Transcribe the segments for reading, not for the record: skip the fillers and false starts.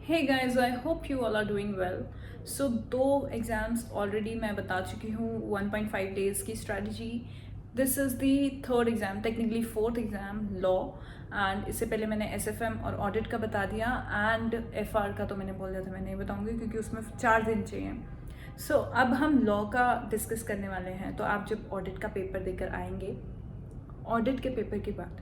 Hey guys, I hope you all are doing well. So 2 exams already मैं बता चुकी हूँ, 1.5 डेज़ की strategy. This is the third exam, technically fourth exam, law. And इससे पहले मैंने एसएफएम और ऑडिट का बता दिया, एंड एफआर का तो मैंने बोल दिया था मैं नहीं बताऊँगी क्योंकि उसमें 4 दिन चाहिए। सो अब हम लॉ का डिस्कस करने वाले हैं। तो आप जब ऑडिट का पेपर देकर आएंगे, ऑडिट के पेपर के बाद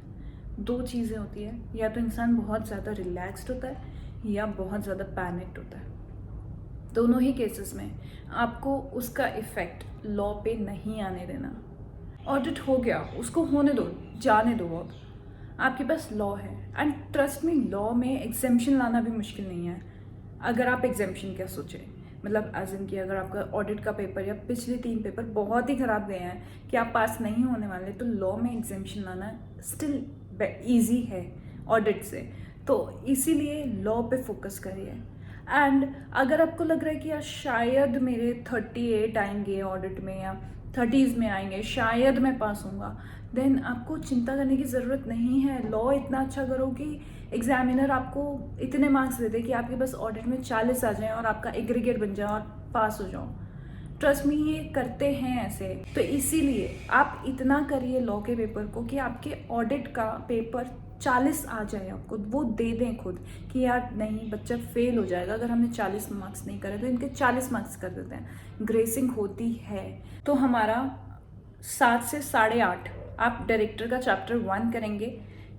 2 चीज़ें होती है, या तो इंसान बहुत ज़्यादा रिलैक्स्ड होता है या बहुत ज़्यादा पैनिक्ड होता है। दोनों ही केसेस में आपको उसका इफ़ेक्ट लॉ पे नहीं आने देना। ऑडिट हो गया, उसको होने दो, जाने दो। अब आपके पास लॉ है, एंड ट्रस्ट मी, लॉ में एग्जेम्पशन लाना भी मुश्किल नहीं है। अगर आप एग्जेम्पशन क्या सोचें, मतलब एज इन कि अगर आपका ऑडिट का पेपर या पिछले 3 पेपर बहुत ही ख़राब गए हैं कि आप पास नहीं होने वाले, तो लॉ में एग्जेम्पशन लाना स्टिल ईजी है ऑडिट से। तो इसीलिए लॉ पे फोकस करिए। एंड अगर आपको लग रहा है कि यार शायद मेरे 38 आएंगे ऑडिट में या 30s में आएंगे, शायद मैं पास होऊंगा, देन आपको चिंता करने की ज़रूरत नहीं है। लॉ इतना अच्छा करो कि एग्जामिनर आपको इतने मार्क्स दे दे कि आपके बस ऑडिट में 40 आ जाएं और आपका एग्रीगेट बन जाए और पास हो जाओ। ट्रस्ट मी, ये करते हैं ऐसे। तो इसीलिए आप इतना करिए लॉ के पेपर को कि आपके ऑडिट का पेपर 40 आ जाए, आपको वो दे दें खुद कि यार नहीं, बच्चा फेल हो जाएगा अगर हमने 40 मार्क्स नहीं करे, तो इनके 40 मार्क्स कर देते हैं। ग्रेसिंग होती है। तो हमारा 7 से 8:30 आप डायरेक्टर का चैप्टर 1 करेंगे,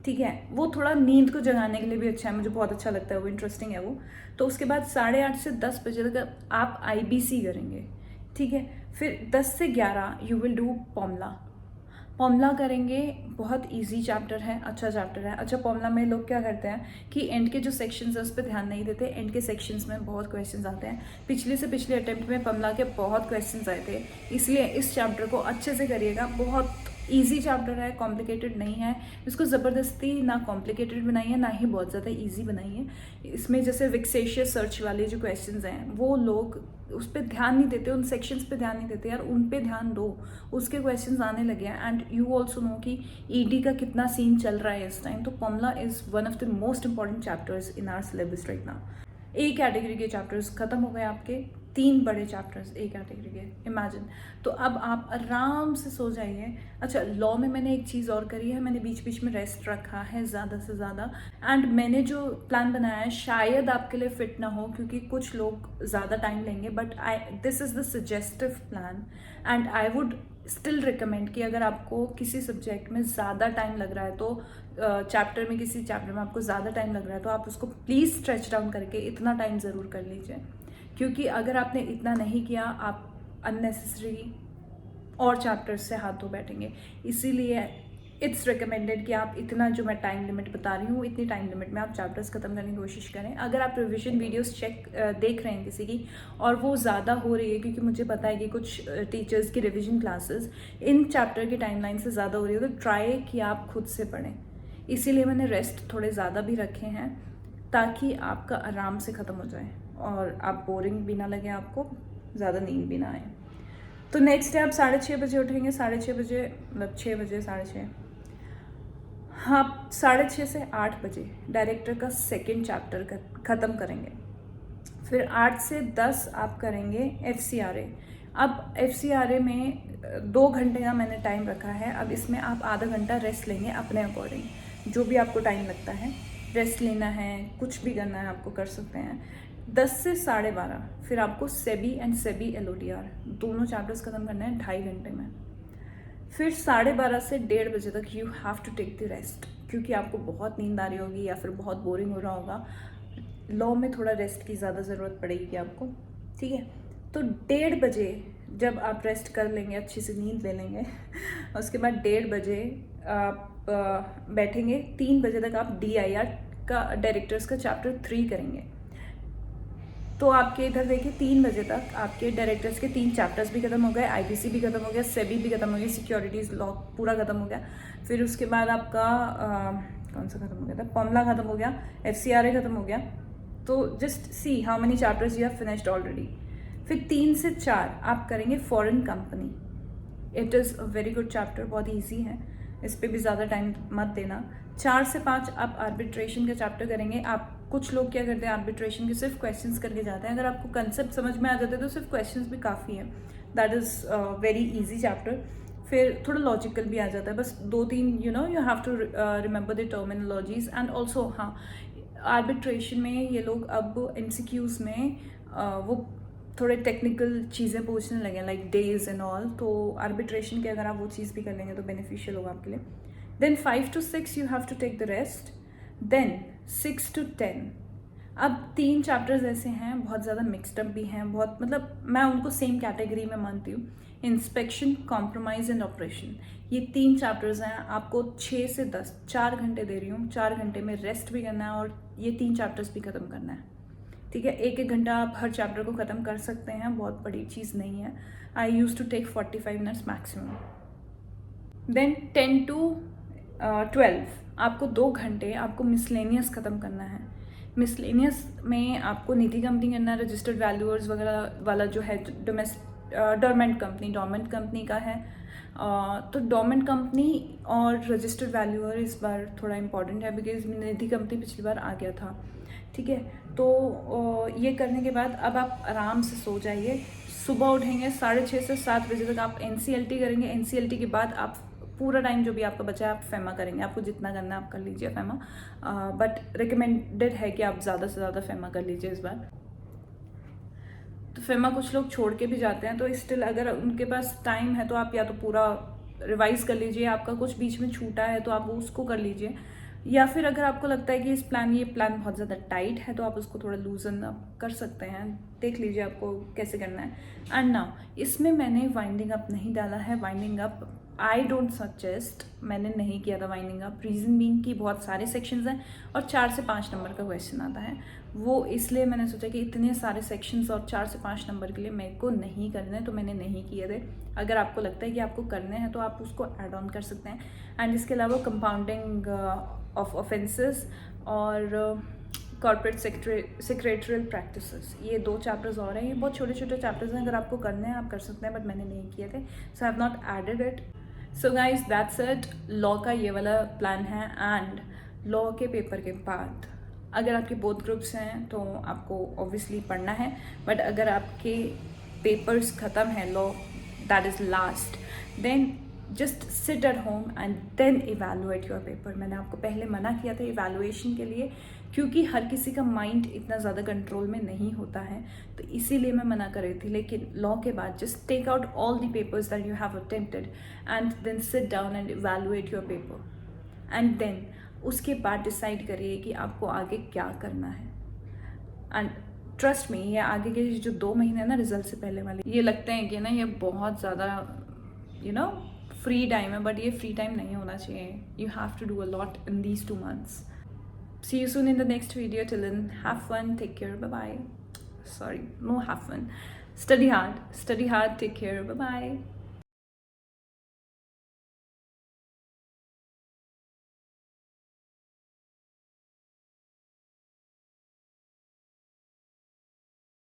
ठीक है। वो थोड़ा नींद को जगाने के लिए भी अच्छा है, मुझे बहुत अच्छा लगता है, वो इंटरेस्टिंग है वो। तो उसके बाद 8:30 से 10 बजे तक आप आईबीसी करेंगे, ठीक है। फिर 10 से 11 यू विल डू पॉमला। पॉमला करेंगे, बहुत इजी चैप्टर है, अच्छा चैप्टर है। अच्छा, पॉमला में लोग क्या करते हैं कि एंड के जो सेक्शंस है उस पर ध्यान नहीं देते। एंड के सेक्शंस में बहुत क्वेश्चंस आते हैं। पिछले से पिछले अटेम्प्ट में पॉमला के बहुत क्वेश्चंस आए थे, इसलिए इस चैप्टर को अच्छे से करिएगा। बहुत इजी चैप्टर है, कॉम्प्लिकेटेड नहीं है। इसको ज़बरदस्ती ना कॉम्प्लिकेटेड बनाइए ना ही बहुत ज़्यादा इजी बनाइए। इसमें जैसे विक्सेशियस सर्च वाले जो क्वेश्चंस हैं, वो लोग उस पर ध्यान नहीं देते, उन सेक्शंस पे ध्यान नहीं देते। यार उन पे ध्यान दो, उसके क्वेश्चंस आने लगे हैं। एंड यू ऑल्सो नो कि ईडी का कितना सीन चल रहा है इस टाइम। तो PMLA is one of the most important chapters in our syllabus right now. A category के चैप्टर्स खत्म हो गए आपके, 3 बड़े चैप्टर्स ए कैटेगरी के, इमेजिन। तो अब आप आराम से सो जाइए। अच्छा, लॉ में मैंने एक चीज़ और करी है, मैंने बीच बीच में रेस्ट रखा है ज़्यादा से ज़्यादा। एंड मैंने जो प्लान बनाया है शायद आपके लिए फिट ना हो क्योंकि कुछ लोग ज़्यादा टाइम लेंगे, but this is the suggestive plan. And I would still recommend कि अगर आपको किसी सब्जेक्ट में ज़्यादा टाइम लग रहा है, तो चैप्टर में, किसी चैप्टर में आपको ज़्यादा टाइम लग रहा है, तो आप उसको प्लीज़ स्ट्रेच डाउन करके इतना टाइम ज़रूर कर लीजिए। क्योंकि अगर आपने इतना नहीं किया, आप अननेसेसरी और चैप्टर्स से हाथ धो बैठेंगे। इसीलिए इट्स रिकमेंडेड कि आप इतना, जो मैं टाइम लिमिट बता रही हूँ, इतनी टाइम लिमिट में आप चैप्टर्स खत्म करने की कोशिश करें। अगर आप रिविजन वीडियोस देख रहे हैं किसी की और वो ज़्यादा हो रही है, क्योंकि मुझे पता है कि कुछ टीचर्स की रिविजन क्लासेस इन चैप्टर की टाइमलाइन से ज़्यादा हो रही है, तो ट्राई कि आप खुद से पढ़ें। इसीलिए मैंने रेस्ट थोड़े ज़्यादा भी रखे हैं ताकि आपका आराम से ख़त्म हो जाए और आप बोरिंग भी ना लगे, आपको ज़्यादा नींद भी ना आए। तो नेक्स्ट डे आप 6:30 बजे उठेंगे, 6:30 बजे, मतलब 6 बजे, 6:30, हाँ, 6:30 से 8 बजे डायरेक्टर का सेकेंड चैप्टर ख़त्म करेंगे। फिर 8 से 10 आप करेंगे FCRA। अब FCRA में 2 घंटे का मैंने टाइम रखा है। अब इसमें आप आधा घंटा रेस्ट लेंगे अपने अकॉर्डिंग, जो भी आपको टाइम लगता है, रेस्ट लेना है, कुछ भी करना है आपको कर सकते हैं। 10 से 12:30 फिर आपको सेबी एंड सेबी LODR दोनों चैप्टर्स खत्म करना है 2.5 घंटे में। फिर 12:30 से 1:30 बजे तक you have to take the rest, क्योंकि आपको बहुत नींद आ रही होगी या फिर बहुत बोरिंग हो रहा होगा। लॉ में थोड़ा रेस्ट की ज़्यादा ज़रूरत पड़ेगी आपको, ठीक है। तो 1:30 बजे जब आप रेस्ट कर लेंगे, अच्छी सी नींद ले लेंगे उसके बाद 1:30 बजे आप बैठेंगे। 3 बजे तक आप DIR का, डायरेक्टर्स का चैप्टर 3 करेंगे। तो आपके इधर देखिए 3 बजे तक आपके डायरेक्टर्स के 3 चैप्टर्स भी खत्म हो गए, IBC भी खत्म हो गया, सेबी भी खत्म हो गया, सिक्योरिटीज़ लॉ पूरा खत्म हो गया। फिर उसके बाद आपका कौन सा खत्म हो गया था, पॉमला खत्म हो गया, FCRA खत्म हो गया। तो just see how many chapters you have finished already. फिर 3 से 4 आप करेंगे foreign company. It is a very good chapter, बहुत ईजी है, इस पर भी ज़्यादा टाइम मत देना। 4 से 5 आप आर्बिट्रेशन का चैप्टर करेंगे। आप कुछ लोग क्या करते हैं आर्बिट्रेशन के सिर्फ क्वेश्चंस करके जाते हैं। अगर आपको कंसेप्ट समझ में आ जाते हैं तो सिर्फ क्वेश्चंस भी काफ़ी हैं। That is very easy chapter. फिर थोड़ा लॉजिकल भी आ जाता है, बस 2-3 you have to remember the terminologies. And also हाँ, आर्बिट्रेशन में ये लोग अब MCQs में वो थोड़े टेक्निकल चीज़ें पूछने लगे, लाइक डेज एंड ऑल। तो आर्बिट्रेशन के अगर आप वो चीज़ भी कर लेंगे तो बेनिफिशियल होगा आपके लिए। Then 5 to 6 you have to take the rest. Then 6 to 10, अब 3 चैप्टर्स ऐसे हैं बहुत ज़्यादा मिक्सड अप भी हैं, बहुत मतलब मैं उनको सेम कैटेगरी में मानती हूँ। इंस्पेक्शन, कॉम्प्रोमाइज़ एंड ऑपरेशन, ये 3 चैप्टर्स हैं। आपको 6 से 10 4 घंटे दे रही हूँ। 4 घंटे में रेस्ट भी करना है और ये 3 चैप्टर्स भी ख़त्म करना है, ठीक है। 1-1 घंटा आप हर चैप्टर को ख़त्म कर सकते हैं, बहुत बड़ी चीज़ नहीं है। I use to take 45 minutes maximum. Then 10 to 12 आपको 2 घंटे आपको मिसलेनियस ख़त्म करना है। मिसलेनियस में आपको नीति कंपनी करना है, रजिस्टर्ड वैल्यूअर्स वगैरह वाला जो है डोरमेंट कंपनी का है। तो डोरमेंट कंपनी और रजिस्टर्ड वैल्यूअर इस बार थोड़ा इंपॉर्टेंट है, बिकॉज नीति कंपनी पिछली बार आ गया था, ठीक है। तो ये करने के बाद अब आप आराम से सो जाइए। सुबह उठेंगे 6:30 से 7 बजे तक आप NCLT करेंगे। NCLT के बाद आप पूरा टाइम जो भी आपका बचा है आप फेमा करेंगे। आपको जितना करना है आप कर लीजिए फेमा, बट रिकमेंडेड है कि आप ज़्यादा से ज़्यादा फेमा कर लीजिए इस बार। तो फेमा कुछ लोग छोड़ के भी जाते हैं, तो स्टिल अगर उनके पास टाइम है तो आप या तो पूरा रिवाइज कर लीजिए, आपका कुछ बीच में छूटा है तो आप उसको कर लीजिए, या फिर अगर आपको लगता है कि ये प्लान बहुत ज़्यादा टाइट है तो आप उसको थोड़ा लूजन अप कर सकते हैं। देख लीजिए आपको कैसे करना है। एंड नाउ इसमें मैंने वाइंडिंग अप नहीं डाला है। Winding up I don't suggest, मैंने नहीं किया था वाइंडिंग अप। रीज़न बीइंग कि बहुत सारे सेक्शंस हैं और 4 से 5 नंबर का क्वेश्चन आता है, वो इसलिए मैंने सोचा कि इतने सारे सेक्शंस और 4 से 5 नंबर के लिए मेरे को नहीं करने, तो मैंने नहीं किए थे। अगर आपको लगता है कि आपको करने हैं तो आप उसको ऐड ऑन कर सकते हैं। एंड इसके अलावा कंपाउंडिंग ऑफ ऑफेंसेस और कॉर्पोरेट सेक्रेटरियल प्रैक्टिसेस, ये 2 चैप्टर्स और हैं। ये बहुत छोटे छोटे चैप्टर्स हैं, अगर आपको करने हैं आप कर सकते हैं, बट मैंने नहीं किए थे, so I have not added it. So guys that's it. Law का ये वाला प्लान है। एंड लॉ के पेपर के बाद अगर आपके बोथ ग्रुप्स हैं तो आपको ऑब्वियसली पढ़ना है, बट अगर आपके पेपर्स ख़त्म हैं, law that is last, then just sit at home and then evaluate your paper. मैंने आपको पहले मना किया था इवेलुएशन के लिए, क्योंकि हर किसी का माइंड इतना ज़्यादा कंट्रोल में नहीं होता है, तो इसीलिए मैं मना कर रही थी। लेकिन लॉ के बाद just take out all the papers that you have attempted and then sit down and evaluate your paper. And then उसके बाद डिसाइड करिए कि आपको आगे क्या करना है। एंड ट्रस्ट मी, ये आगे के जो 2 महीने ना रिजल्ट से पहले वाले, ये लगते हैं कि ना ये बहुत ज़्यादा फ्री टाइम है, बट ये फ्री टाइम नहीं होना चाहिए। You have to do a lot in these 2 months. See you soon in the next video. Till then, have fun, take care, bye bye. Sorry, no have fun. Study hard, take care, bye bye.